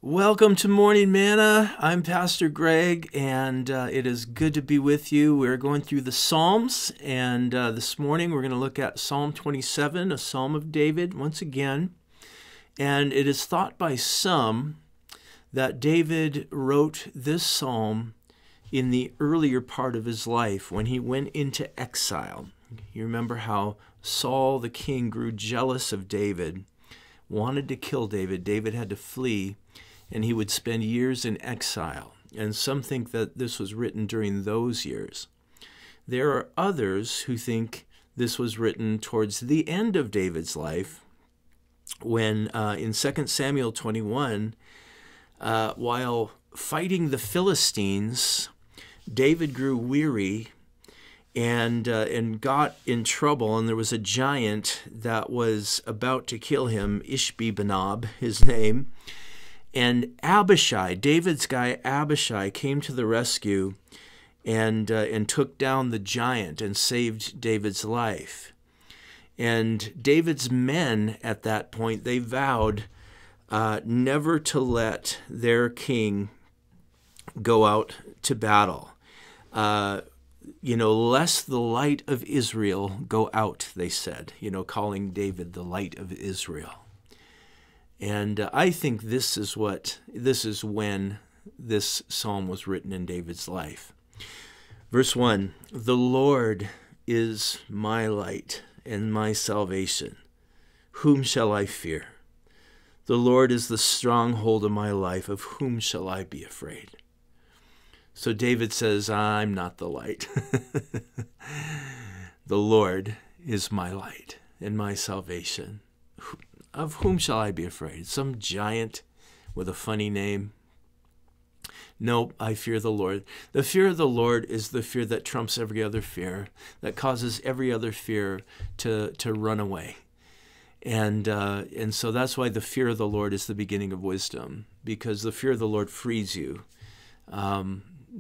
Welcome to Morning Manna. I'm Pastor Greg, and it is good to be with you. We're going through the Psalms, and this morning we're going to look at Psalm 27, a Psalm of David, once again. And it is thought by some that David wrote this psalm in the earlier part of his life when he went into exile. You remember how Saul the king grew jealous of David, wanted to kill David. David had to flee, and he would spend years in exile. And some think that this was written during those years. There are others who think this was written towards the end of David's life, when in 2 Samuel 21, while fighting the Philistines, David grew weary and got in trouble, and there was a giant that was about to kill him, Ishbi-Benob, his name. And Abishai, David's guy Abishai, came to the rescue and took down the giant and saved David's life. And David's men at that point, they vowed never to let their king go out to battle. Lest the light of Israel go out, they said, calling David the light of Israel. And I think this is when this psalm was written in David's life. Verse 1, "The Lord is my light and my salvation. Whom shall I fear? The Lord is the stronghold of my life. Of whom shall I be afraid?" So David says, I'm not the light. The Lord is my light and my salvation. Of whom shall I be afraid? Some giant with a funny name? Nope, I fear the Lord. The fear of the Lord is the fear that trumps every other fear, that causes every other fear to run away. And so that's why the fear of the Lord is the beginning of wisdom, because the fear of the Lord frees you.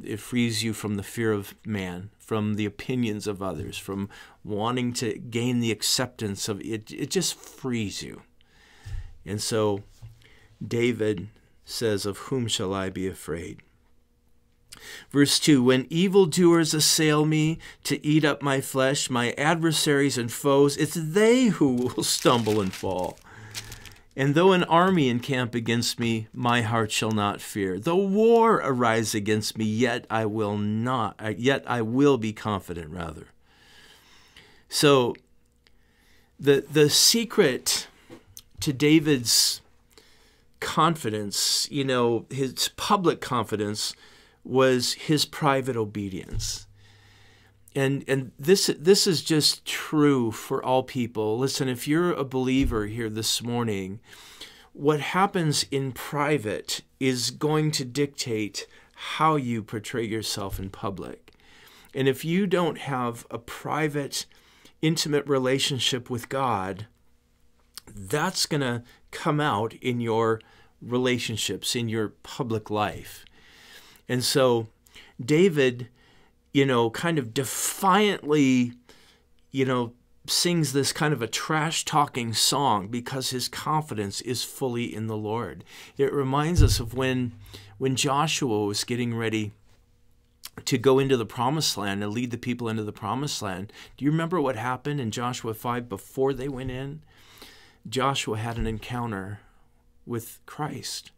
It frees you from the fear of man, from the opinions of others, from wanting to gain the acceptance of it. It just frees you. And so David says, of whom shall I be afraid? Verse 2, "When evildoers assail me to eat up my flesh, my adversaries and foes, it's they who will stumble and fall. And though an army encamp against me, my heart shall not fear. Though war arise against me, yet I will be confident, rather." So the secret to David's confidence, his public confidence, was his private obedience. And this is just true for all people. Listen, if you're a believer here this morning, what happens in private is going to dictate how you portray yourself in public. And if you don't have a private, intimate relationship with God, that's going to come out in your relationships, in your public life. And so David, kind of defiantly, sings this kind of a trash-talking song because his confidence is fully in the Lord. It reminds us of when Joshua was getting ready to go into the promised land and lead the people into the promised land. Do you remember what happened in Joshua 5 before they went in? Joshua had an encounter with Christ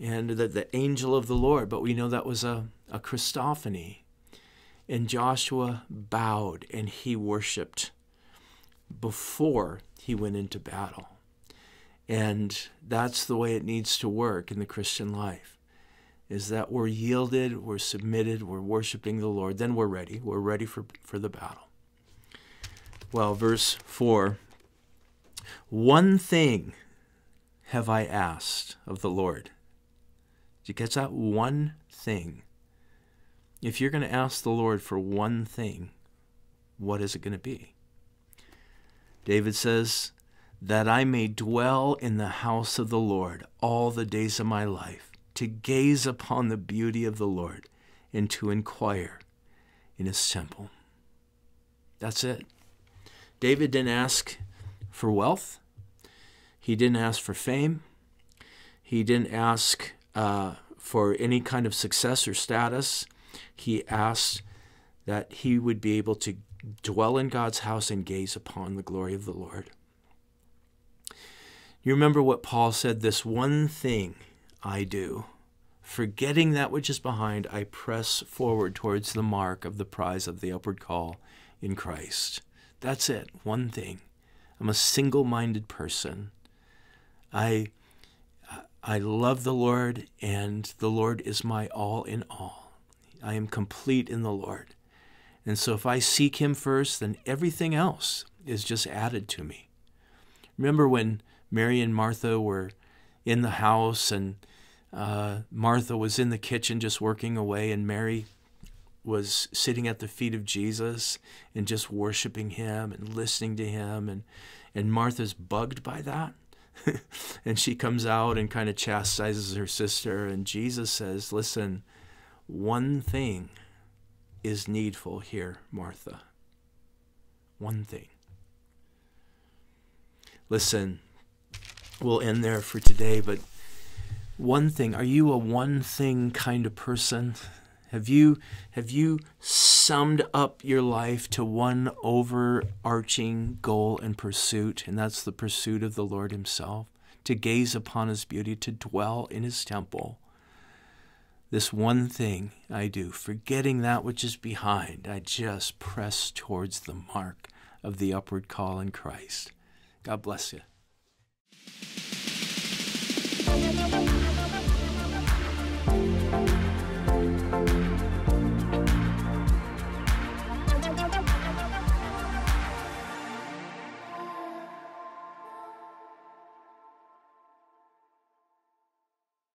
and the angel of the Lord, but we know that was a Christophany. And Joshua bowed and he worshiped before he went into battle. And that's the way it needs to work in the Christian life, is that we're yielded, we're submitted, we're worshiping the Lord, then we're ready. We're ready for the battle. Well, verse 4, "One thing have I asked of the Lord." Did you catch that? One thing. If you're going to ask the Lord for one thing, what is it going to be? David says, "That I may dwell in the house of the Lord all the days of my life, to gaze upon the beauty of the Lord and to inquire in his temple." That's it. David didn't ask for wealth. He didn't ask for fame. He didn't ask for any kind of success or status. He asked that he would be able to dwell in God's house and gaze upon the glory of the Lord. You remember what Paul said, "This one thing I do, forgetting that which is behind, I press forward towards the mark of the prize of the upward call in Christ." That's it, one thing. I'm a single-minded person. I love the Lord, and the Lord is my all in all. I am complete in the Lord. And so if I seek him first, then everything else is just added to me. Remember when Mary and Martha were in the house, and Martha was in the kitchen just working away, and Mary was sitting at the feet of Jesus and just worshiping him and listening to him, and Martha's bugged by that. And she comes out and kind of chastises her sister, and Jesus says, "Listen, one thing is needful here, Martha. One thing." Listen, we'll end there for today, but one thing, are you a one thing kind of person? Have you summed up your life to one overarching goal and pursuit, and that's the pursuit of the Lord himself, to gaze upon his beauty, to dwell in his temple? This one thing I do, forgetting that which is behind, I just press towards the mark of the upward call in Christ. God bless you.